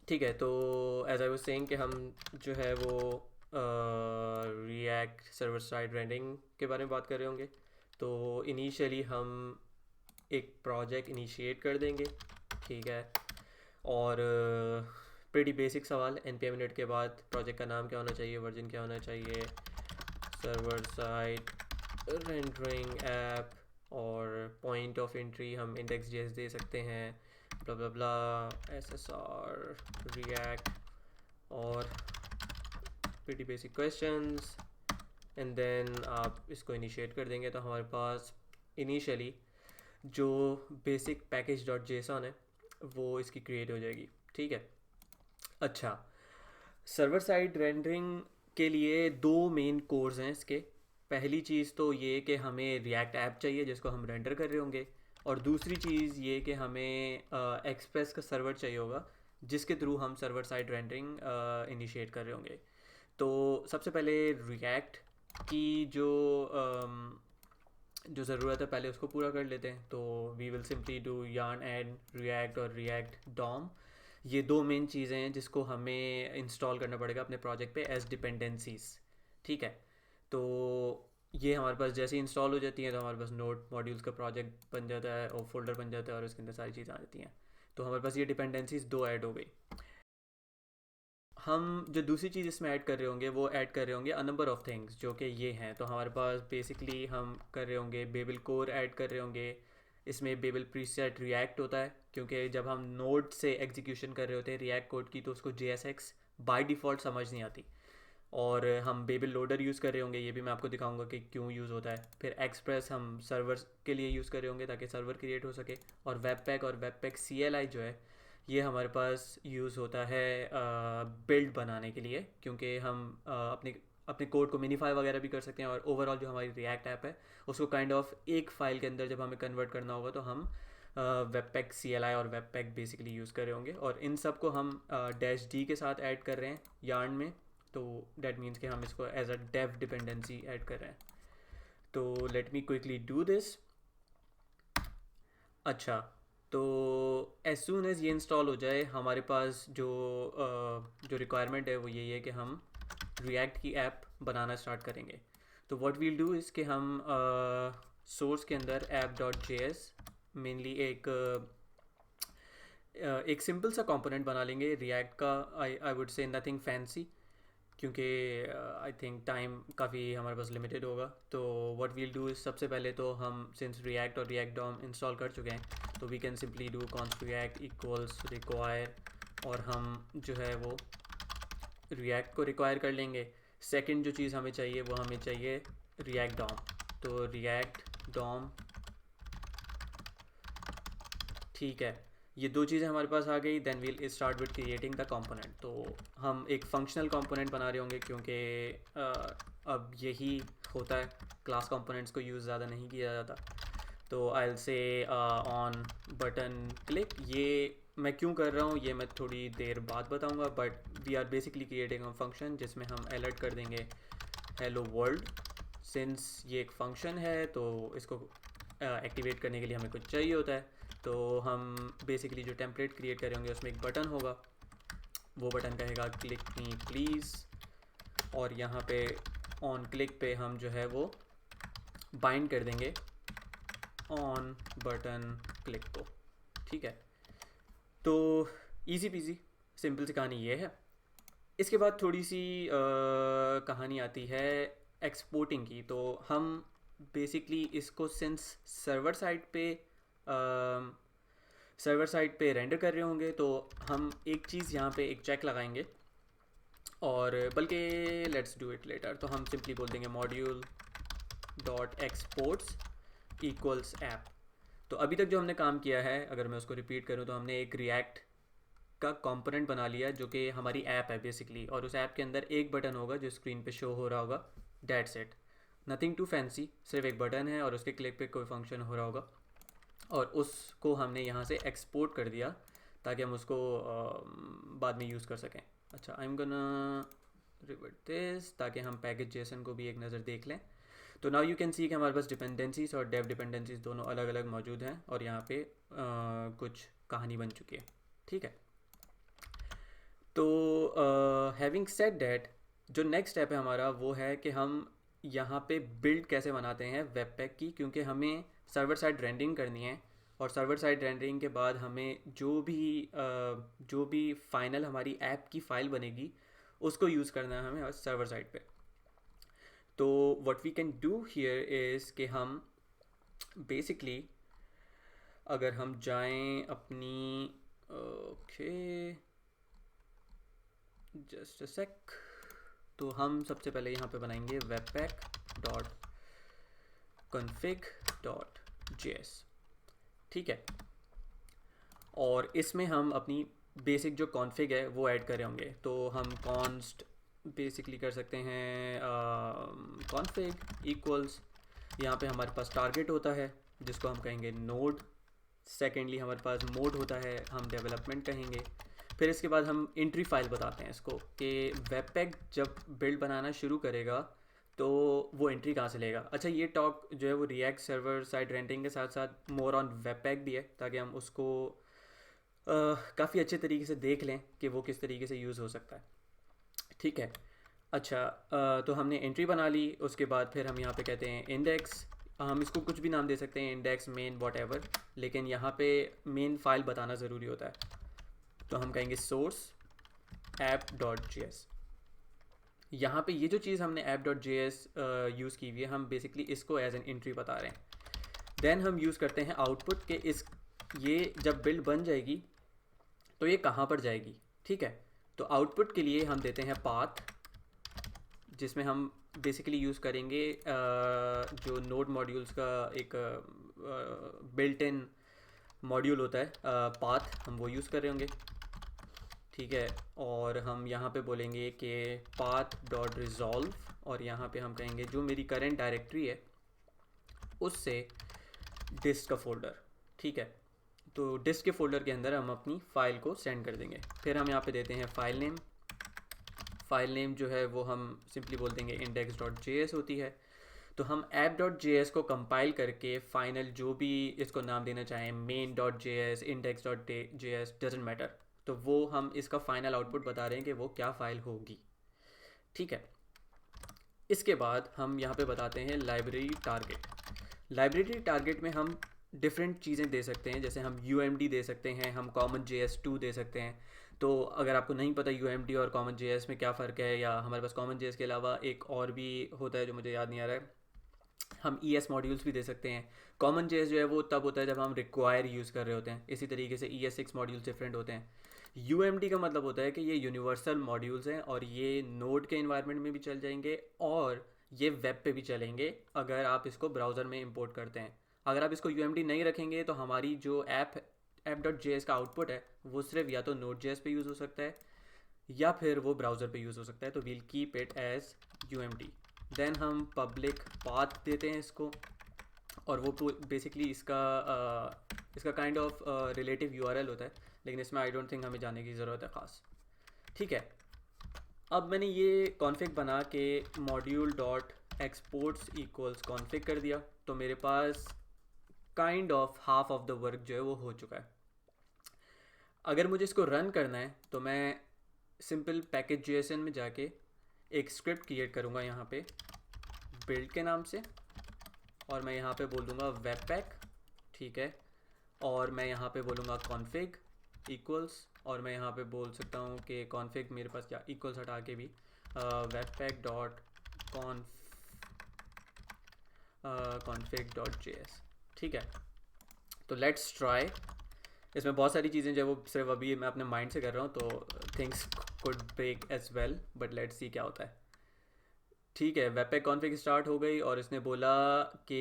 ठीक है, तो एज आई वाज सेइंग कि हम जो है वो रिएक्ट सर्वर साइड रेंडरिंग के बारे में बात कर रहे होंगे। तो इनिशियली हम एक प्रोजेक्ट इनिशिएट कर देंगे, ठीक है। और प्रीटी बेसिक सवाल, एन पी एम इनिट के बाद प्रोजेक्ट का नाम क्या होना चाहिए, वर्जन क्या होना चाहिए, सर्वर साइड रेंडरिंग ऐप, और पॉइंट ऑफ एंट्री हम इंडेक्स जेएस दे सकते हैं, blah blah blah, S S R React, और pretty basic questions. And then आप इसको इनिशिएट कर देंगे तो हमारे पास इनिशियली जो बेसिक पैकेज डॉट जेसन है वो इसकी क्रिएट हो जाएगी, ठीक है। अच्छा, सर्वर साइड रेंडरिंग के लिए दो मेन कोर्स हैं इसके। पहली चीज़ तो ये कि हमें रिएक्ट ऐप चाहिए जिसको हम रेंडर कर रहे होंगे, और दूसरी चीज़ ये कि हमें एक्सप्रेस का सर्वर चाहिए होगा जिसके थ्रू हम सर्वर साइड रेंडरिंग इनिशिएट कर रहे होंगे। तो सबसे पहले रिएक्ट की जो ज़रूरत है पहले उसको पूरा कर लेते हैं। तो we will simply do yarn add React और रिएक्ट डॉम। ये दो मेन चीज़ें हैं जिसको हमें इंस्टॉल करना पड़ेगा अपने प्रोजेक्ट पे एज डिपेंडेंसीज, ठीक है। तो ये हमारे पास जैसे ही इंस्टॉल हो जाती हैं तो हमारे पास नोड मॉड्यूल्स का प्रोजेक्ट बन जाता है और फोल्डर बन जाता है और उसके अंदर सारी चीज़ें आ जाती हैं। तो हमारे पास ये डिपेंडेंसीज दो ऐड हो गई। हम जो दूसरी चीज़ इसमें ऐड कर रहे होंगे वो ऐड कर रहे होंगे अ नंबर ऑफ थिंग्स जो कि ये हैं। तो हमारे पास बेसिकली हम कर रहे होंगे बेबल कोर ऐड कर रहे होंगे। इसमें बेबल प्रीसेट रिएक्ट होता है क्योंकि जब हम नोड से एग्जीक्यूशन कर रहे होते हैं रिएक्ट कोड की तो उसको JSX बाय डिफ़ॉल्ट समझ नहीं आती। और हम बेबल लोडर यूज़ कर रहे होंगे, ये भी मैं आपको दिखाऊंगा कि क्यों यूज़ होता है। फिर एक्सप्रेस हम सर्वर के लिए यूज़ कर रहे होंगे ताकि सर्वर क्रिएट हो सके। और वेब पैक और वेब पैक CLI जो है ये हमारे पास यूज़ होता है बिल्ड बनाने के लिए, क्योंकि हम अपने अपने कोड को मिनीफाई वगैरह भी कर सकते हैं। और ओवरऑल जो हमारी रिएक्ट ऐप है उसको काइंड ऑफ एक फ़ाइल के अंदर जब हमें कन्वर्ट करना होगा तो हम वेब पैक CLI और वेब पैक बेसिकली यूज़ कर रहे होंगे। और इन सब को हम -d के साथ ऐड कर रहे हैं यार्न में। तो डैट मीन्स कि हम इसको as a dev dependency add कर रहे हैं। तो let me quickly do this. अच्छा, तो एज सुन एज ये इंस्टॉल हो जाए हमारे पास जो रिक्वायरमेंट है वो यही है कि हम रिएक्ट की ऐप बनाना स्टार्ट करेंगे। तो व्हाट वील डू इज़ कि हम सोर्स के अंदर app.js मेनली एक सिंपल सा कंपोनेंट बना लेंगे रिएक्ट का। I would say nothing fancy, क्योंकि आई थिंक टाइम काफ़ी हमारे पास लिमिटेड होगा। तो व्हाट वील डू इज़ सबसे पहले तो हम सिंस रिएक्ट और रिएक्ट डॉम इंस्टॉल कर चुके हैं तो we can simply do const React equals require, और हम जो है वो रिएक्ट को रिक्वायर कर लेंगे। सेकंड जो चीज़ हमें चाहिए वो हमें चाहिए रिएक्ट डॉम। तो रिएक्ट डॉम, ठीक है। ये दो चीज़ें हमारे पास आ गई। Then we'll start with creating the component. तो हम एक फंक्शनल कंपोनेंट बना रहे होंगे क्योंकि अब यही होता है, क्लास कंपोनेंट्स को यूज़ ज़्यादा नहीं किया जाता। तो I will say on button click. ये मैं क्यों कर रहा हूँ ये मैं थोड़ी देर बाद बताऊँगा, but we are basically creating a function जिसमें हम अलर्ट कर देंगे हेलो वर्ल्ड। सिंस ये एक फंक्शन है तो इसको एक्टिवेट करने के लिए हमें कुछ चाहिए होता है। तो हम बेसिकली जो टेम्पलेट क्रिएट कर रहे होंगे उसमें एक बटन होगा, वो बटन कहेगा क्लिक मी प्लीज़। और यहाँ पे ऑन क्लिक पे हम जो है वो बाइंड कर देंगे ऑन बटन क्लिक को, ठीक है। तो इजी पीजी सिंपल सी कहानी ये है। इसके बाद थोड़ी सी कहानी आती है एक्सपोर्टिंग की। तो हम बेसिकली इसको सिंस सर्वर साइड पे रेंडर कर रहे होंगे तो हम एक चीज़ यहाँ पे एक चेक लगाएंगे, और बल्कि लेट्स डू इट लेटर। तो हम सिंपली बोल देंगे module dot exports equals app. तो अभी तक जो हमने काम किया है अगर मैं उसको रिपीट करूँ तो हमने एक रिएक्ट का कंपोनेंट बना लिया जो कि हमारी ऐप है बेसिकली, और उस ऐप के अंदर एक बटन होगा जो स्क्रीन पे शो हो रहा होगा। That's it, nothing too fancy, सिर्फ एक बटन है और उसके क्लिक पे कोई फंक्शन हो रहा होगा। और उसको हमने यहाँ से एक्सपोर्ट कर दिया ताकि हम उसको बाद में यूज़ कर सकें। अच्छा, I am gonna revert this ताकि हम पैकेज जेसन को भी एक नज़र देख लें। तो नाउ यू कैन सी कि हमारे पास डिपेंडेंसीज और डेव डिपेंडेंसीज दोनों अलग अलग मौजूद हैं और यहाँ पे कुछ कहानी बन चुकी है, ठीक है। तो हैविंग सेड डैट, जो नेक्स्ट स्टेप है हमारा वो है कि हम यहाँ पे बिल्ड कैसे बनाते हैं वेब पैक की, क्योंकि हमें सर्वर साइड रेंडरिंग करनी है। और सर्वर साइड रेंडरिंग के बाद हमें जो भी फाइनल हमारी ऐप की फ़ाइल बनेगी उसको यूज़ करना है हमें सर्वर साइड पे। तो what we can do here is कि हम बेसिकली अगर हम जाएं अपनी, ओके जस्ट अ सेक, तो हम सबसे पहले यहाँ पे बनाएंगे webpack dot config dot js, ठीक है। और इसमें हम अपनी बेसिक जो कॉन्फ़िग है वो ऐड कर रहे होंगे। तो हम कॉन्स्ट बेसिकली कर सकते हैं config इक्वल्स, यहाँ पे हमारे पास टारगेट होता है जिसको हम कहेंगे नोड। सेकेंडली हमारे पास मोड होता है, हम डेवलपमेंट कहेंगे। फिर इसके बाद हम एंट्री फाइल बताते हैं इसको कि वेबपैक जब बिल्ड बनाना शुरू करेगा तो वो एंट्री कहाँ से लेगा। अच्छा, ये टॉक जो है वो रिएक्ट सर्वर साइड रेंडरिंग के साथ साथ मोर ऑन वेबपैक भी है, ताकि हम उसको काफ़ी अच्छे तरीके से देख लें कि वो किस तरीके से यूज़ हो सकता है, ठीक है। अच्छा, तो हमने एंट्री बना ली, उसके बाद फिर हम यहाँ पे कहते हैं इंडेक्स। हम इसको कुछ भी नाम दे सकते हैं, इंडेक्स, मेन, वॉट एवर, लेकिन यहाँ पे मेन फाइल बताना ज़रूरी होता है। तो हम कहेंगे source app dot J S. यहाँ पे ये जो चीज़ हमने app dot J S use की हुई है, हम बेसिकली इसको एज एन एंट्री बता रहे हैं। देन हम यूज़ करते हैं आउटपुट के ये जब बिल्ड बन जाएगी तो ये कहाँ पर जाएगी, ठीक है। तो आउटपुट के लिए हम देते हैं पाथ, जिसमें हम बेसिकली यूज़ करेंगे जो नोड मॉड्यूल्स का एक बिल्ट इन मॉड्यूल होता है पाथ, हम वो यूज़ कर रहे होंगे, ठीक है। और हम यहाँ पे बोलेंगे कि पाथ डॉट रिजॉल्व, और यहाँ पे हम कहेंगे जो मेरी करंट डायरेक्टरी है उससे डिस्क का फोल्डर, ठीक है। तो डिस्क के फोल्डर के अंदर हम अपनी फ़ाइल को सेंड कर देंगे। फिर हम यहाँ पे देते हैं फ़ाइल नेम। फ़ाइल नेम जो है वो हम सिंपली बोल देंगे इंडेक्स डॉट जे एस होती है। तो हम ऐप डॉट जे एस को कंपाइल करके फाइनल जो भी इसको नाम देना चाहें, main dot J S, index dot J S, doesn't matter, तो वो हम इसका फाइनल आउटपुट बता रहे हैं कि वो क्या फ़ाइल होगी, ठीक है। इसके बाद हम यहाँ पे बताते हैं लाइब्रेरी टारगेट। लाइब्रेरी टारगेट में हम डिफरेंट चीज़ें दे सकते हैं, जैसे हम UMD दे सकते हैं, हम कॉमन JS2 दे सकते हैं। तो अगर आपको नहीं पता UMD और कॉमन JS में क्या फ़र्क है, या हमारे पास कॉमन JS के अलावा एक और भी होता है जो मुझे याद नहीं आ रहा है, हम ES मॉड्यूल्स भी दे सकते हैं। कॉमन JS जो है वो तब होता है जब हम रिक्वायर यूज़ कर रहे होते हैं। इसी तरीके से ES6 मॉड्यूल्स डिफरेंट होते हैं। UMD का मतलब होता है कि ये यूनिवर्सल मॉड्यूल्स हैं और ये नोड के इन्वायरमेंट में भी चल जाएंगे और ये वेब पे भी चलेंगे अगर आप इसको ब्राउज़र में इंपोर्ट करते हैं। अगर आप इसको UMD नहीं रखेंगे तो हमारी जो ऐप डॉट जे एस का आउटपुट है वो सिर्फ या तो नोड JS पे यूज़ हो सकता है या फिर वो ब्राउज़र पे यूज़ हो सकता है। तो we'll keep it as UMD। Then हम पब्लिक पाथ देते हैं इसको, और वो बेसिकली इसका काइंड ऑफ रिलेटिव URL होता है, लेकिन इसमें आई डोंट थिंक हमें जाने की ज़रूरत है ख़ास, ठीक है। अब मैंने ये कॉन्फ़िग बना के module dot exports equals config कर दिया, तो मेरे पास kind of half of the work जो है वो हो चुका है। अगर मुझे इसको रन करना है तो मैं सिंपल पैकेज JSON में जाके एक स्क्रिप्ट क्रिएट करूँगा यहाँ पे बिल्ड के नाम से, और मैं यहाँ पे बोल दूँगा वेबपैक, ठीक है। और मैं यहाँ पे बोलूँगा कॉन्फ़िग इक्वल्स, और मैं यहाँ पे बोल सकता हूँ कि कॉन्फ़िग मेरे पास क्या इक्वल्स हटा के भी webpack dot config dot JS, ठीक है। तो लेट्स ट्राई। इसमें बहुत सारी चीज़ें जो है वो सिर्फ अभी मैं अपने माइंड से कर रहा हूँ, तो things could break as well, but let's see क्या होता है, ठीक है। वेबपैक कॉन्फ़िग स्टार्ट हो गई और इसने बोला कि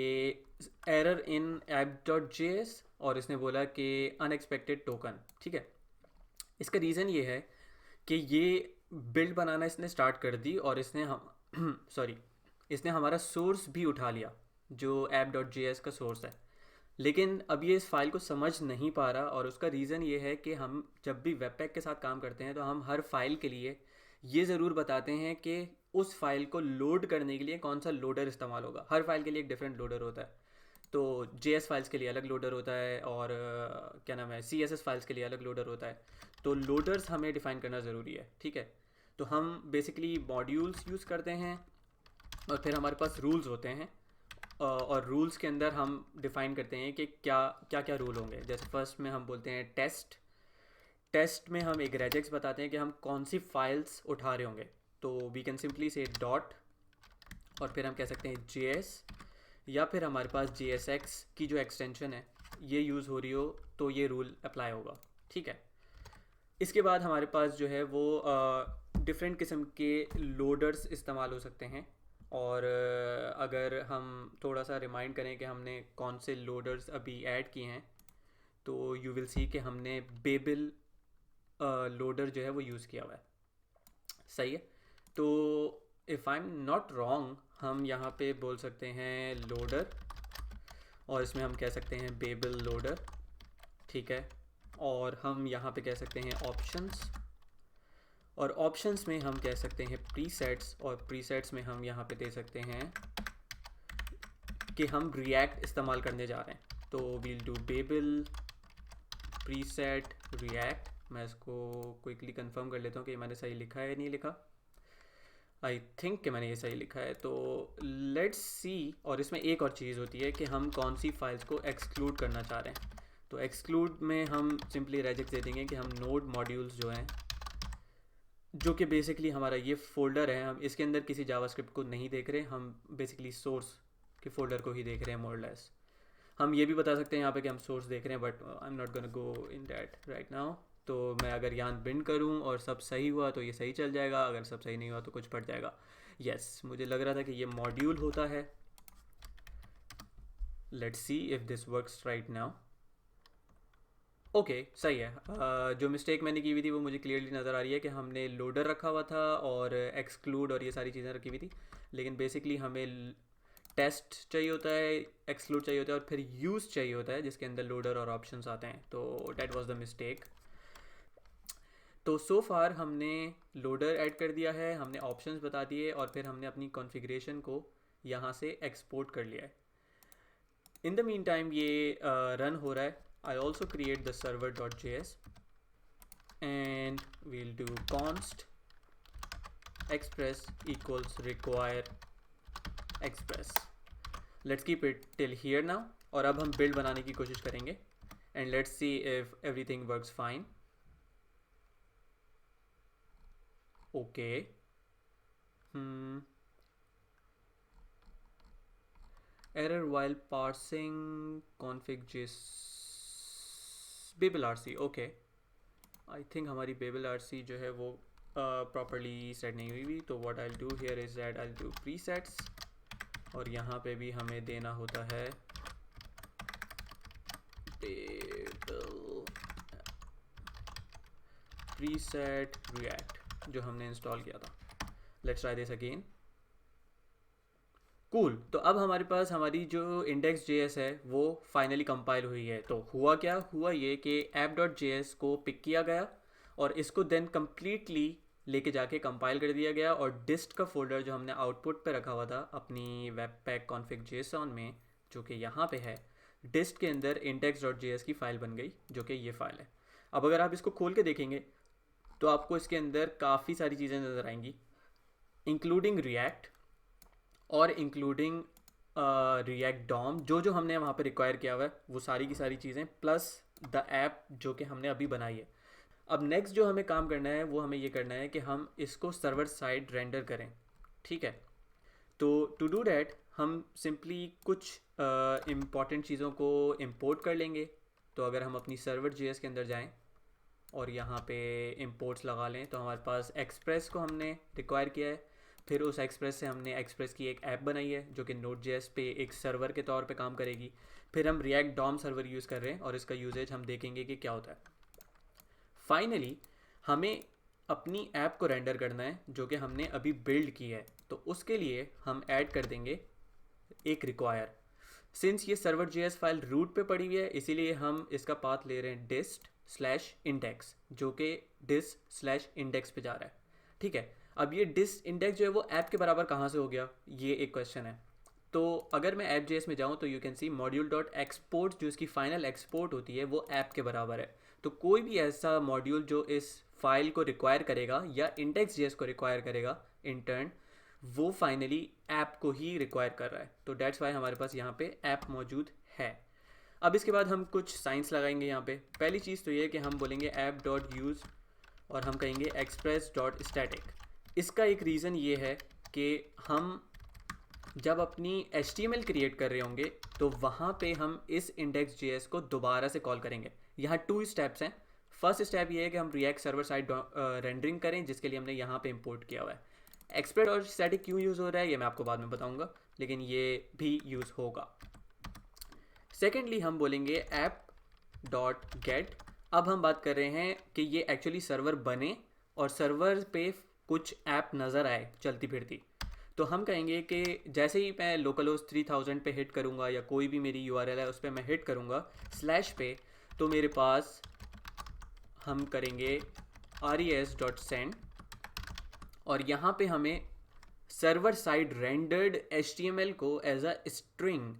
error in app dot JS, और इसने बोला कि अनएक्सपेक्टेड टोकन, ठीक है। इसका रीज़न ये है कि ये बिल्ड बनाना इसने स्टार्ट कर दी और इसने हम सॉरी इसने हमारा सोर्स भी उठा लिया जो ऐप डॉट JS का सोर्स है, लेकिन अब ये इस फाइल को समझ नहीं पा रहा। और उसका रीज़न ये है कि हम जब भी वेबपैक के साथ काम करते हैं तो हम हर फाइल के लिए ये ज़रूर बताते हैं कि उस फाइल को लोड करने के लिए कौन सा लोडर इस्तेमाल होगा। हर फाइल के लिए एक डिफरेंट लोडर होता है, तो JS फाइल्स के लिए अलग लोडर होता है और क्या नाम है CSS फाइल्स के लिए अलग लोडर होता है। तो लोडर्स हमें डिफ़ाइन करना ज़रूरी है, ठीक है। तो हम बेसिकली मॉड्यूल्स यूज़ करते हैं और फिर हमारे पास रूल्स होते हैं, और रूल्स के अंदर हम डिफ़ाइन करते हैं कि क्या क्या क्या रूल होंगे। जैसे फर्स्ट में हम बोलते हैं टेस्ट। टेस्ट में हम एक रेजेक्स बताते हैं कि हम कौन सी फाइल्स उठा रहे होंगे। तो वी कैन सिंपली से डॉट और फिर हम कह सकते हैं JS, या फिर हमारे पास JSX की जो एक्सटेंशन है ये यूज़ हो रही हो तो ये रूल अप्लाई होगा, ठीक है। इसके बाद हमारे पास जो है वो डिफरेंट किस्म के लोडर्स इस्तेमाल हो सकते हैं। और अगर हम थोड़ा सा रिमाइंड करें कि हमने कौन से लोडर्स अभी ऐड किए हैं, तो यू विल सी कि हमने बेबल लोडर जो है वो यूज़ किया हुआ है, सही है। तो if I am not wrong हम यहाँ पे बोल सकते हैं लोडर, और इसमें हम कह सकते हैं बेबल लोडर, ठीक है। और हम यहाँ पे कह सकते हैं ऑप्शंस, और ऑप्शंस में हम कह सकते हैं प्रीसेट्स, और प्रीसेट्स में हम यहाँ पे दे सकते हैं कि हम रिएक्ट इस्तेमाल करने जा रहे हैं। तो we'll do babel preset React. मैं इसको क्विकली कंफर्म कर लेता हूँ कि मैंने सही लिखा है या नहीं लिखा। आई थिंक कि मैंने ये सही लिखा है, तो लेट्स सी। और इसमें एक और चीज़ होती है कि हम कौन सी फाइल्स को एक्सक्लूड करना चाह रहे हैं। तो एक्सक्लूड में हम सिंपली रेजेक्ट दे देंगे कि हम नोड मॉड्यूल्स जो हैं, जो कि बेसिकली हमारा ये फोल्डर है, हम इसके अंदर किसी जावास्क्रिप्ट को नहीं देख रहे, हम बेसिकली सोर्स के फोल्डर को ही देख रहे हैं मोर लेस। हम ये भी बता सकते हैं यहाँ पे कि हम सोर्स देख रहे हैं, but I am not gonna go in that right now. तो मैं अगर यहाँ बिंड करूँ और सब सही हुआ तो ये सही चल जाएगा, अगर सब सही नहीं हुआ तो कुछ पड़ जाएगा। यस, मुझे लग रहा था कि ये मॉड्यूल होता है। Let's see if this works right now. Okay, सही है। जो मिस्टेक मैंने की हुई थी वो मुझे क्लियरली नज़र आ रही है कि हमने लोडर रखा हुआ था और एक्सक्लूड और ये सारी चीज़ें रखी हुई थी, लेकिन बेसिकली हमें टेस्ट चाहिए होता है, एक्सक्लूड चाहिए होता है और फिर यूज़ चाहिए होता है जिसके अंदर लोडर और ऑप्शंस आते हैं। तो डैट वाज द मिस्टेक। तो सो फार हमने लोडर ऐड कर दिया है, हमने ऑप्शंस बता दिए और फिर हमने अपनी कॉन्फ़िगरेशन को यहाँ से एक्सपोर्ट कर लिया है। इन द मीन टाइम ये रन हो रहा है। I also create the server.js and we'll do const express equals require express. Let's keep it till here now. और अब हम build बनाने की कोशिश करेंगे and let's see if everything works fine. Okay. Error while parsing config.js babel rc. Okay. I think हमारी label RC जो है वो प्रॉपरली सेट नहीं हुई। तो what I do here is that I do presets, और यहाँ पे भी हमें देना होता है बेबल प्रीसेट रिएक्ट जो हमने इंस्टॉल किया था। Let's try this again. Cool. तो अब हमारे पास हमारी जो index.js है वो फाइनली कंपाइल हुई है। तो हुआ क्या हुआ, ये कि app.js को पिक किया गया और इसको देन कम्प्लीटली लेके जाके कंपाइल कर दिया गया, और डिस्ट का फोल्डर जो हमने आउटपुट पे रखा हुआ था अपनी webpack config.json में, जो कि यहाँ पे है, डिस्ट के अंदर index.js की फ़ाइल बन गई जो कि ये फ़ाइल है। अब अगर आप इसको खोल के देखेंगे तो आपको इसके अंदर काफ़ी सारी चीज़ें नज़र आएंगी, इंक्लूडिंग रिएक्ट और इंक्लूडिंग रिएक्ट डॉम, जो हमने वहाँ पे रिक्वायर किया हुआ है वो सारी की सारी चीज़ें, प्लस द ऐप जो कि हमने अभी बनाई है। अब नेक्स्ट जो हमें काम करना है वो हमें ये करना है कि हम इसको सर्वर साइड रेंडर करें, ठीक है। तो टू डू डैट हम सिंपली कुछ इम्पॉर्टेंट चीज़ों को इंपोर्ट कर लेंगे। तो अगर हम अपनी सर्वर JS के अंदर जाएं और यहाँ पे इंपोर्ट्स लगा लें, तो हमारे पास एक्सप्रेस को हमने रिक्वायर किया है। फिर उस एक्सप्रेस से हमने एक्सप्रेस की एक ऐप बनाई है जो कि Node.js पे एक सर्वर के तौर पे काम करेगी। फिर हम रिएक्ट डॉम सर्वर यूज़ कर रहे हैं और इसका यूजेज हम देखेंगे कि क्या होता है। फाइनली हमें अपनी ऐप को रेंडर करना है जो कि हमने अभी बिल्ड की है। तो उसके लिए हम ऐड कर देंगे एक रिक्वायर। सिंस ये सर्वर JS फाइल रूट पे पड़ी हुई है, इसीलिए हम इसका पाथ ले रहे हैं dist/index, जो कि dist/index पे जा रहा है, ठीक है। अब ये डिस्ट इंडेक्स जो है वो ऐप के बराबर कहाँ से हो गया, ये एक क्वेश्चन है। तो अगर मैं ऐप जेएस में जाऊँ तो you can see module dot export, जो इसकी फाइनल एक्सपोर्ट होती है वो ऐप के बराबर है। तो कोई भी ऐसा मॉड्यूल जो इस फाइल को रिक्वायर करेगा या इंडेक्स जेएस को रिक्वायर करेगा इंटर्न, वो फाइनली ऐप को ही रिक्वायर कर रहा है। तो डेट्स वाई हमारे पास यहाँ पे ऐप मौजूद है। अब इसके बाद हम कुछ साइंस लगाएंगे यहाँ पे। पहली चीज़ तो ये है कि हम बोलेंगे ऐप डॉट यूज़ और हम कहेंगे एक्सप्रेस डॉट स्टैटिक। इसका एक रीज़न ये है कि हम जब अपनी HTML क्रिएट कर रहे होंगे तो वहाँ पे हम इस इंडेक्स जेएस को दोबारा से कॉल करेंगे। यहाँ 2 स्टेप्स हैं। फर्स्ट स्टेप ये है कि हम रिएक्ट सर्वर साइड रेंडरिंग करें, जिसके लिए हमने यहाँ पे इंपोर्ट किया हुआ है। एक्सप्रेस और स्टैटिक क्यों यूज़ हो रहा है ये मैं आपको बाद में बताऊँगा, लेकिन ये भी यूज़ होगा। सेकेंडली हम बोलेंगे ऐप डॉट गेट। अब हम बात कर रहे हैं कि ये एक्चुअली सर्वर बने और सर्वर पे कुछ ऐप नज़र आए चलती फिरती। तो हम कहेंगे कि जैसे ही मैं लोकलहोस्ट 3000 पे हिट करूँगा या कोई भी मेरी URL है उस पर मैं हिट करूँगा स्लैश पे, तो मेरे पास हम करेंगे res.send और यहाँ पे हमें सर्वर साइड रेंडर्ड HTML को एज अ स्ट्रिंग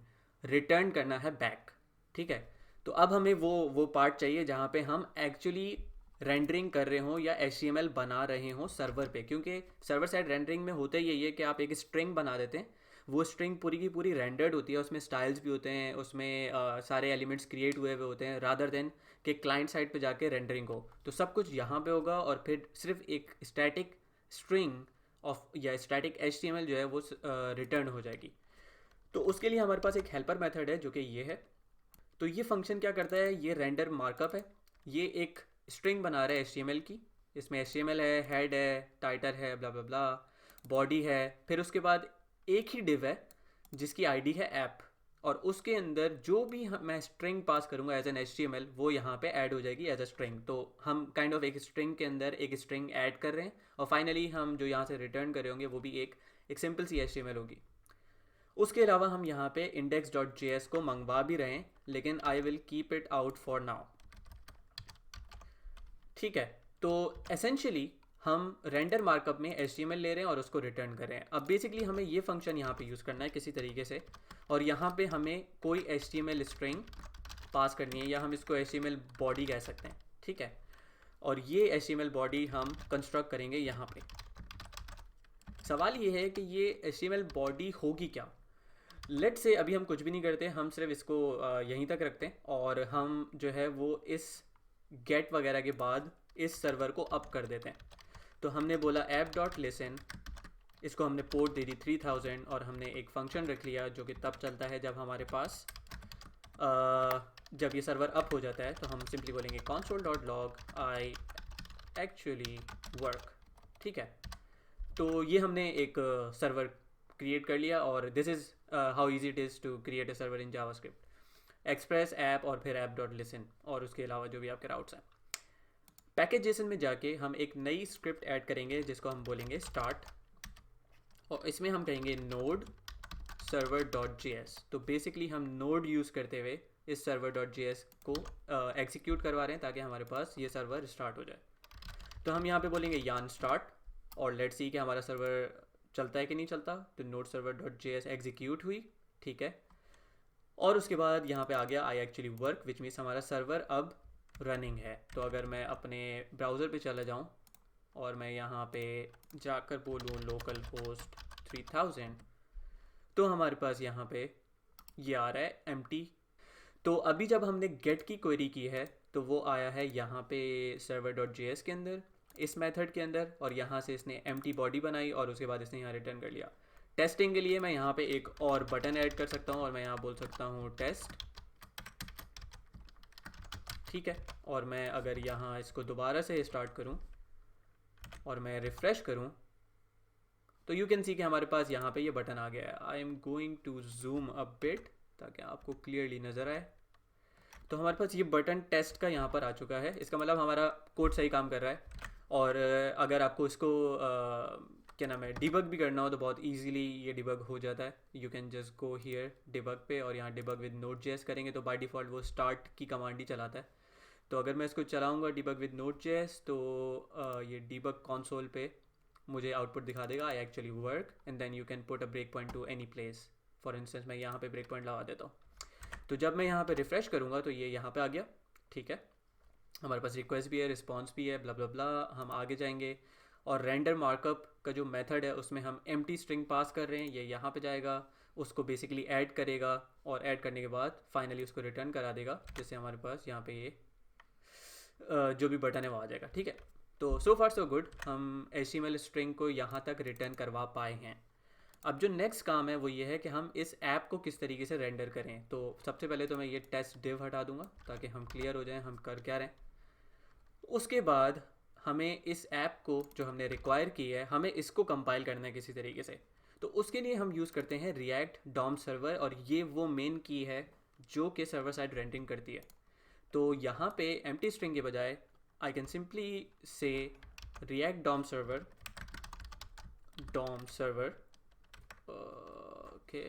रिटर्न करना है बैक। ठीक है, तो अब हमें वो पार्ट चाहिए जहाँ पे हम एक्चुअली रेंडरिंग कर रहे हों या HTML बना रहे हों सर्वर पे, क्योंकि सर्वर साइड रेंडरिंग में होता ही यही है कि आप एक स्ट्रिंग बना देते हैं, वो स्ट्रिंग पूरी की पूरी रेंडर्ड होती है, उसमें स्टाइल्स भी होते हैं, उसमें सारे एलिमेंट्स क्रिएट हुए हुए होते हैं, रादर देन कि क्लाइंट साइड पे जाके रेंडरिंग हो। तो सब कुछ यहाँ पे होगा और फिर सिर्फ एक स्टैटिक स्ट्रिंग ऑफ या स्टैटिक HTML जो है वो रिटर्न हो जाएगी। तो उसके लिए हमारे पास एक हेल्पर मेथड है जो कि ये है। तो ये फंक्शन क्या करता है, ये रेंडर मार्कअप है, ये एक स्ट्रिंग बना रहा है HTML की। इसमें HTML है, हेड है, टाइटल है, ब्ला ब्ला ब्ला, बॉडी है, फिर उसके बाद एक ही डिव है जिसकी आईडी है ऐप, और उसके अंदर जो भी मैं स्ट्रिंग पास करूँगा एज एन HTML वो यहाँ पे ऐड हो जाएगी एज अ स्ट्रिंग। तो हम काइंड ऑफ एक स्ट्रिंग के अंदर एक स्ट्रिंग ऐड कर रहे हैं और फाइनली हम जो यहाँ से रिटर्न कर रहे होंगे वो भी एक सिंपल सी HTML होगी। उसके अलावा हम यहाँ पे index.js को मंगवा भी रहे हैं, लेकिन I will keep it out for now. ठीक है, तो एसेंशियली हम रेंडर मार्कअप में HTML ले रहे हैं और उसको रिटर्न कर रहे हैं। अब बेसिकली हमें ये फंक्शन यहाँ पे यूज़ करना है किसी तरीके से, और यहाँ पे हमें कोई HTML स्ट्रिंग पास करनी है, या हम इसको HTML बॉडी कह सकते हैं। ठीक है, और ये HTML बॉडी हम कंस्ट्रक्ट करेंगे यहाँ पे। सवाल ये है कि ये HTML बॉडी होगी क्या। लेट से अभी हम कुछ भी नहीं करते, हम सिर्फ इसको यहीं तक रखते हैं और हम जो है वो इस गेट वगैरह के बाद इस सर्वर को अप कर देते हैं। तो हमने बोला ऐप डॉट लिसन, इसको हमने पोर्ट दे दी 3000 और हमने एक फंक्शन रख लिया जो कि तब चलता है जब हमारे पास जब ये सर्वर अप हो जाता है तो हम सिंपली बोलेंगे console.log आई एक्चुअली वर्क। ठीक है, तो ये हमने एक सर्वर क्रिएट कर लिया और this is how easy it is to create a server in JavaScript. Express app और फिर ऐप डॉट लिसन और उसके अलावा जो भी आपके राउट्स हैं। पैकेज जेसन में जाके हम एक नई स्क्रिप्ट ऐड करेंगे जिसको हम बोलेंगे स्टार्ट, और इसमें हम कहेंगे नोड सर्वर डॉट जेएस। तो बेसिकली हम नोड यूज़ करते हुए इस सर्वर डॉट जेएस को एग्जीक्यूट करवा रहे हैं ताकि हमारे पास ये सर्वर स्टार्ट हो जाए। तो हम यहाँ पे बोलेंगे यान स्टार्ट और लेट्स सी कि हमारा सर्वर चलता है कि नहीं चलता। तो node server dot JS execute हुई, ठीक है, और उसके बाद यहाँ पे आ गया आई एक्चुअली वर्क, विच मीन्स हमारा सर्वर अब रनिंग है। तो अगर मैं अपने ब्राउज़र पे चला जाऊँ और मैं यहाँ पे जाकर बोलूँ लोकल होस्ट 3000, तो हमारे पास यहाँ पे ये आ रहा है एम्प्टी। तो अभी जब हमने गेट की क्वेरी की है तो वो आया है यहाँ पे सर्वर डॉट जेएस के अंदर इस मेथड के अंदर, और यहाँ से इसने एम्प्टी बॉडी बनाई और उसके बाद इसने यहाँ रिटर्न कर लिया। टेस्टिंग के लिए मैं यहाँ पे एक और बटन ऐड कर सकता हूँ और मैं यहाँ बोल सकता हूँ टेस्ट। ठीक है, और मैं अगर यहाँ इसको दोबारा से स्टार्ट करूँ और मैं रिफ़्रेश करूँ तो यू कैन सी कि हमारे पास यहाँ पे ये बटन आ गया है। I am going to zoom a bit ताकि आपको क्लियरली नज़र आए। तो हमारे पास ये बटन टेस्ट का यहाँ पर आ चुका है, इसका मतलब हमारा कोड सही काम कर रहा है। और अगर आपको इसको क्या नाम है डिबग भी करना हो तो बहुत इजीली ये डिबग हो जाता है। You can just go here debug पे और यहाँ डिबग विद नोड.js करेंगे तो बाय डिफ़ॉल्ट वो स्टार्ट की कमांड ही चलाता है। तो अगर मैं इसको चलाऊँगा डिबग विद नोड.js तो ये डिबग कंसोल पे मुझे आउटपुट दिखा देगा I actually work, and then you can put a break point to any place for instance मैं यहाँ पे ब्रेक पॉइंट लगा देता हूँ। तो जब मैं यहाँ पे रिफ़्रेश करूँगा तो ये यहाँ पे आ गया, ठीक है। हमारे पास रिक्वेस्ट भी है, रिस्पॉन्स भी है, ब्ला ब्ला ब्ला। हम आगे जाएंगे और रेंडर मार्कअप का जो मेथड है उसमें हम एम्प्टी स्ट्रिंग पास कर रहे हैं, ये यहाँ पे जाएगा, उसको बेसिकली ऐड करेगा और ऐड करने के बाद फाइनली उसको रिटर्न करा देगा, जिससे हमारे पास यहाँ पे ये जो भी बटन है वो आ जाएगा, ठीक है। तो सो फार सो गुड, हम HTML स्ट्रिंग को यहाँ तक रिटर्न करवा पाए हैं। अब जो नेक्स्ट काम है वो ये है कि हम इस ऐप को किस तरीके से रेंडर करें। तो सबसे पहले तो मैं ये टेस्ट डिव हटा दूंगा ताकि हम क्लियर हो जाएं हम कर क्या रहे हैं। उसके बाद हमें इस ऐप को जो हमने रिक्वायर की है, हमें इसको कंपाइल करना है किसी तरीके से। तो उसके लिए हम यूज़ करते हैं रिएक्ट डॉम सर्वर, और ये वो मेन की है जो कि सर्वर साइड रेंडरिंग करती है। तो यहाँ पे एम्प्टी स्ट्रिंग के बजाय I can simply say React DOM server okay,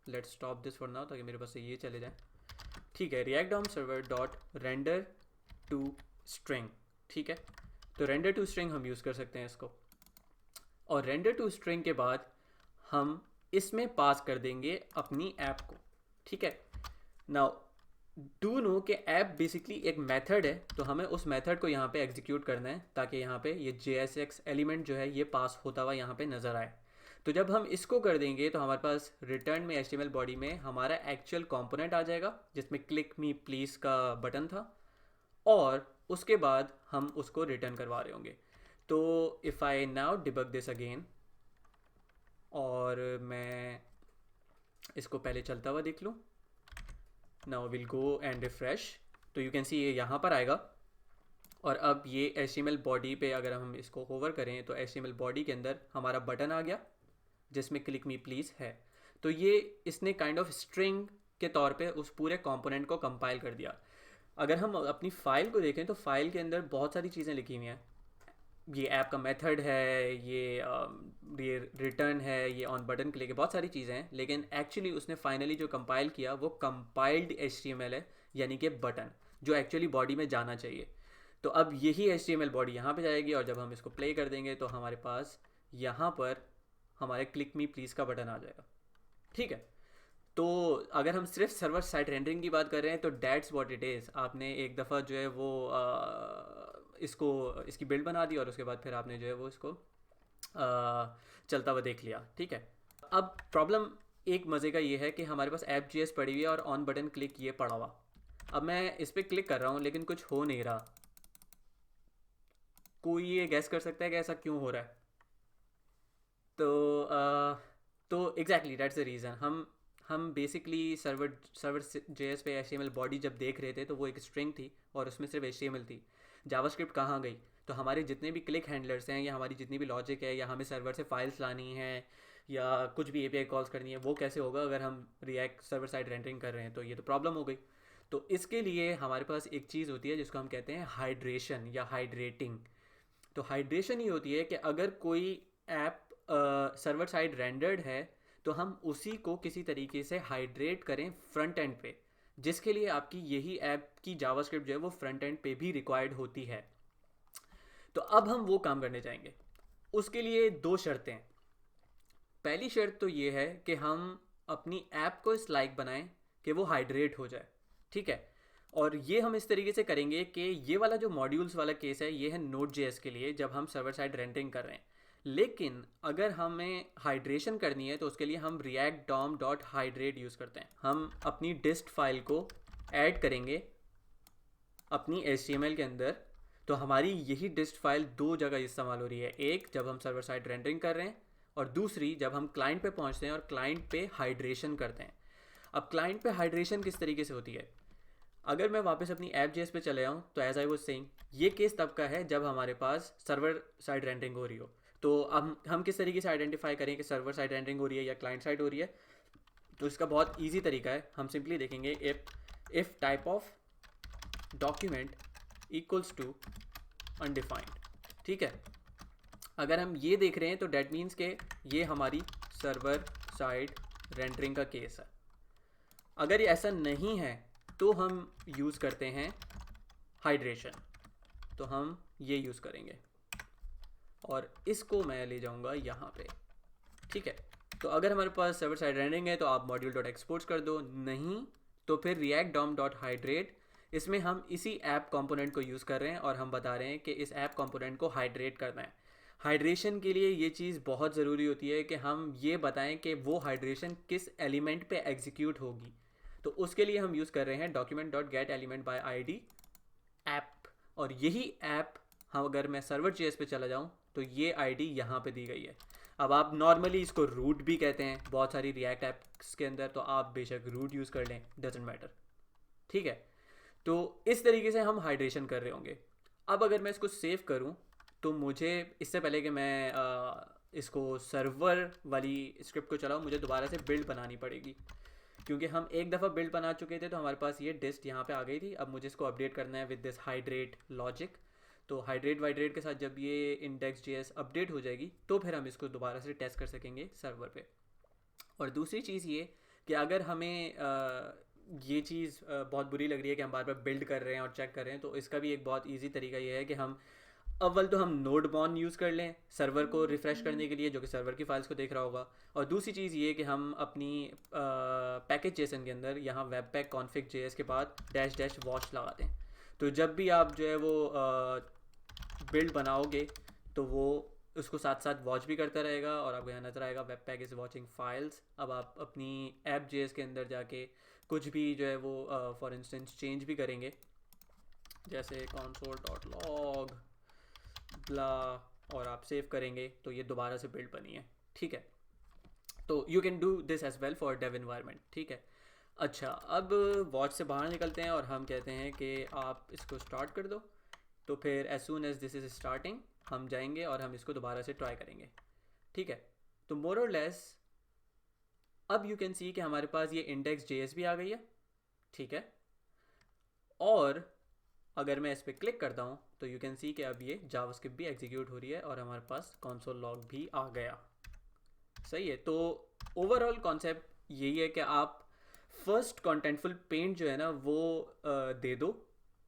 let's stop this for now ताकि मेरे पास से ये चले जाए, ठीक है। React DOM server dot render to string, ठीक है। तो रेंडर टू स्ट्रिंग हम यूज़ कर सकते हैं इसको, और रेंडर टू स्ट्रिंग के बाद हम इसमें पास कर देंगे अपनी ऐप को, ठीक है। नाउ डू नो कि ऐप बेसिकली एक मेथड है, तो हमें उस मेथड को यहाँ पे एग्जीक्यूट करना है ताकि यहाँ पे ये JSX एलिमेंट जो है ये पास होता हुआ यहाँ पे नज़र आए। तो जब हम इसको कर देंगे तो हमारे पास रिटर्न में HTML बॉडी में हमारा एक्चुअल कंपोनेंट आ जाएगा जिसमें क्लिक मी प्लीज़ का बटन था, और उसके बाद हम उसको रिटर्न करवा रहे होंगे। तो if I now debug this again, और मैं इसको पहले चलता हुआ देख लूँ, now will go and refresh, तो यू कैन सी ये यहाँ पर आएगा। और अब ये HTML बॉडी पे अगर हम इसको होवर करें तो HTML बॉडी के अंदर हमारा बटन आ गया जिसमें क्लिक मी प्लीज़ है। तो ये इसने काइंड ऑफ स्ट्रिंग के तौर पे उस पूरे कंपोनेंट को कंपाइल कर दिया। अगर हम अपनी फ़ाइल को देखें तो फाइल के अंदर बहुत सारी चीज़ें लिखी हुई हैं, ये ऐप का मेथड है, ये रिटर्न है, ये ऑन बटन क्लिक है, बहुत सारी चीज़ें हैं, लेकिन एक्चुअली उसने फाइनली जो कंपाइल किया वो कंपाइल्ड HTML है, यानी कि बटन जो एक्चुअली बॉडी में जाना चाहिए। तो अब यही HTML बॉडी यहाँ पे जाएगी, और जब हम इसको प्ले कर देंगे तो हमारे पास यहाँ पर हमारे क्लिक मी प्लीज़ का बटन आ जाएगा, ठीक है। तो अगर हम सिर्फ सर्वर साइड रेंडरिंग की बात कर रहे हैं तो दैट्स व्हाट इट इज़। आपने एक दफ़ा जो है वो इसकी बिल्ड बना दी और उसके बाद फिर आपने जो है वो इसको चलता हुआ देख लिया, ठीक है। अब प्रॉब्लम एक मज़े का ये है कि हमारे पास app.js पड़ी हुई है और ऑन बटन क्लिक ये पड़ा हुआ। अब मैं इस पर क्लिक कर रहा हूँ लेकिन कुछ हो नहीं रहा। कोई ये गैस कर सकता है कि ऐसा क्यों हो रहा है? तो एग्जैक्टली दैट्स द रीज़न। हम बेसिकली सर्वर JS पे HTML बॉडी जब देख रहे थे तो वो एक स्ट्रिंग थी और उसमें सिर्फ HTML थी। जावास्क्रिप्ट कहाँ गई? तो हमारे जितने भी क्लिक हैंडलर्स हैं या हमारी जितनी भी लॉजिक है या हमें सर्वर से फाइल्स लानी है या कुछ भी API कॉल्स करनी है, वो कैसे होगा अगर हम रिएक्ट सर्वर साइड रेंडरिंग कर रहे हैं? तो ये तो प्रॉब्लम हो गई। तो इसके लिए हमारे पास एक चीज़ होती है जिसको हम कहते हैं हाइड्रेशन या हाइड्रेटिंग। तो हाइड्रेशन ये होती है कि अगर कोई ऐप सर्वर साइड रेंडर्ड है तो हम उसी को किसी तरीके से हाइड्रेट करें फ्रंट एंड पे, जिसके लिए आपकी यही ऐप की जावास्क्रिप्ट जो है वो फ्रंट एंड पे भी रिक्वायर्ड होती है। तो अब हम वो काम करने जाएंगे। उसके लिए दो शर्तें हैं। पहली शर्त तो ये है कि हम अपनी ऐप को इस लाइक बनाएं कि वो हाइड्रेट हो जाए, ठीक है। और ये हम इस तरीके से करेंगे कि ये वाला जो मॉड्यूल्स वाला केस है ये है Node.js के लिए जब हम सर्वर साइड रेंडरिंग कर रहे हैं। लेकिन अगर हमें हाइड्रेशन करनी है तो उसके लिए हम react dom.hydrate यूज़ करते हैं। हम अपनी डिस्ट फाइल को ऐड करेंगे अपनी HTML के अंदर। तो हमारी यही डिस्ट फाइल दो जगह इस्तेमाल हो रही है, एक जब हम सर्वर साइड रेंडरिंग कर रहे हैं और दूसरी जब हम क्लाइंट पे पहुंचते हैं और क्लाइंट पे हाइड्रेशन करते हैं। अब क्लाइंट पे हाइड्रेशन किस तरीके से होती है? अगर मैं वापस अपनी app.js पे चले आऊँ तो एज आई वाज सेइंग ये केस तब का है जब हमारे पास सर्वर साइड रेंडरिंग हो रही हो। तो हम किस तरीके से आइडेंटिफाई करें कि सर्वर साइड रेंडरिंग हो रही है या क्लाइंट साइड हो रही है? तो इसका बहुत ईजी तरीका है। हम सिंपली देखेंगे if type of document equals to undefined, ठीक है। अगर हम ये देख रहे हैं तो डैट मीन्स के ये हमारी सर्वर साइड रेंडरिंग का केस है। अगर ये ऐसा नहीं है तो हम यूज़ करते हैं हाइड्रेशन। तो हम ये यूज़ करेंगे और इसको मैं ले जाऊंगा यहाँ पे, ठीक है। तो अगर हमारे पास सर्वर साइड रेंडरिंग है तो आप मॉड्यूल डॉट एक्सपोर्ट्स कर दो, नहीं तो फिर रिएक्ट डॉम डॉट हाइड्रेट, इसमें हम इसी ऐप कंपोनेंट को यूज़ कर रहे हैं और हम बता रहे हैं कि इस ऐप कंपोनेंट को हाइड्रेट करना है। हाइड्रेशन के लिए ये चीज़ बहुत ज़रूरी होती है कि हम ये बताएं कि वो हाइड्रेशन किस एलिमेंट पे एग्जीक्यूट होगी। तो उसके लिए हम यूज़ कर रहे हैं document dot gate element by ID app, और यही ऐप हम अगर मैं सर्वर जेएस पे चला जाऊँ तो ये आईडी यहाँ पे दी गई है। अब आप नॉर्मली इसको रूट भी कहते हैं बहुत सारी रिएक्ट ऐप्स के अंदर, तो आप बेशक रूट यूज़ कर लें, डजेंट मैटर, ठीक है। तो इस तरीके से हम हाइड्रेशन कर रहे होंगे। अब अगर मैं इसको सेव करूं तो मुझे इससे पहले कि मैं इसको सर्वर वाली स्क्रिप्ट को चलाऊं, मुझे दोबारा से बिल्ड बनानी पड़ेगी, क्योंकि हम एक दफ़ा बिल्ड बना चुके थे तो हमारे पास ये डिस्ट यहाँ पे आ गई थी। अब मुझे इसको अपडेट करना है विद दिस हाइड्रेट लॉजिक। तो हाइड्रेट वाइड्रेट के साथ जब ये इंडेक्स जेएस अपडेट हो जाएगी तो फिर हम इसको दोबारा से टेस्ट कर सकेंगे सर्वर पे। और दूसरी चीज़ ये कि अगर हमें ये चीज़ बहुत बुरी लग रही है कि हम बार बार बिल्ड कर रहे हैं और चेक कर रहे हैं, तो इसका भी एक बहुत इजी तरीका ये है कि हम अव्वल तो हम नोडमॉन यूज़ कर लें सर्वर को रिफ़्रेश करने के लिए, जो कि सर्वर की फाइल्स को देख रहा होगा। और दूसरी चीज़ ये कि हम अपनी पैकेज जेसन के अंदर यहाँ वेब पैक कॉन्फ़िग जेएस के बाद डैश डैश वॉच लगा दें। तो जब भी आप जो है वो बिल्ड बनाओगे तो वो उसको साथ साथ वॉच भी करता रहेगा और आपको यहाँ नज़र आएगा web pack is watching files. अब आप अपनी ऐप जेएस के अंदर जाके कुछ भी जो है वो फॉर इंस्टेंस चेंज भी करेंगे, जैसे console.log ब्ला, और आप सेव करेंगे तो ये दोबारा से बिल्ड बनी है, ठीक है। तो you can do this as well for dev environment, ठीक है। अच्छा, अब वॉच से बाहर निकलते हैं और हम कहते हैं कि आप इसको स्टार्ट कर दो। तो फिर as soon as this is starting हम जाएंगे और हम इसको दोबारा से ट्राई करेंगे, ठीक है। तो मोर और लेस अब यू कैन सी कि हमारे पास ये इंडेक्स जेएस भी आ गई है, ठीक है। और अगर मैं इस पर क्लिक करता हूँ तो यू कैन सी कि अब ये जावास्क्रिप्ट भी एग्जीक्यूट हो रही है और हमारे पास कंसोल लॉग भी आ गया, सही है। तो ओवरऑल कॉन्सेप्ट यही है कि आप फर्स्ट कॉन्टेंटफुल पेंट जो है ना वो दे दो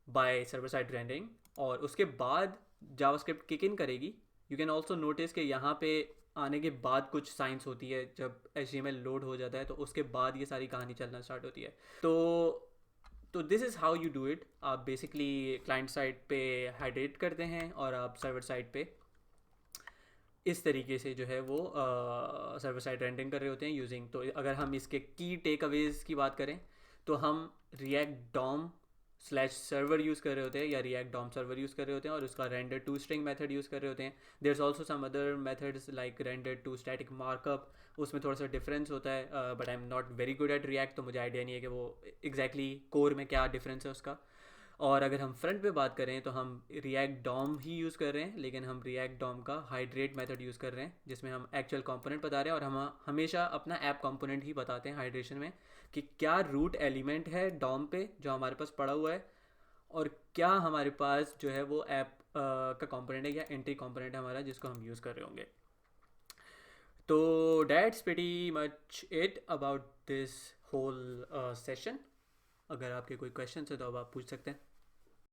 बाय सर्वर साइड रेंडरिंग, और उसके बाद जावास्क्रिप्ट किक इन करेगी। यू कैन ऑल्सो नोटिस कि यहाँ पे आने के बाद कुछ साइंस होती है, जब HTML लोड हो जाता है तो उसके बाद ये सारी कहानी चलना स्टार्ट होती है। तो this is how you do it. आप बेसिकली क्लाइंट साइड पे हाइड्रेट करते हैं और आप सर्वर साइड पे इस तरीके से जो है वो सर्वर साइड रेंडरिंग कर रहे होते हैं यूजिंग। तो अगर हम इसके की टेक अवेज की बात करें तो हम React DOM slash server use कर रहे होते हैं या रिएक्ट डॉम सर्वर यूज़ कर रहे होते हैं और उसका render to string method use कर रहे होते हैं। There is also some other methods like render to static markup, उसमें थोड़ा सा डिफरेंस होता है, but I am not very good at React, तो मुझे आइडिया नहीं है कि वो एग्जैक्टली कोर में क्या डिफरेंस है उसका। और अगर हम फ्रंट पे बात करें तो हम रिएक्ट डॉम ही यूज़ कर रहे हैं, लेकिन हम रिएक्ट डॉम का हाइड्रेट मेथड यूज़ कर रहे हैं जिसमें हम एक्चुअल कंपोनेंट बता रहे हैं और हम हमेशा अपना ऐप कंपोनेंट ही बताते हैं हाइड्रेशन में कि क्या रूट एलिमेंट है डॉम पे जो हमारे पास पड़ा हुआ है और क्या हमारे पास जो है वो ऐप का कंपोनेंट है या एंट्री कंपोनेंट है हमारा जिसको हम यूज़ कर रहे होंगे। तो that's pretty much it about this whole session. अगर आपके कोई क्वेश्चन है तो अब आप पूछ सकते हैं।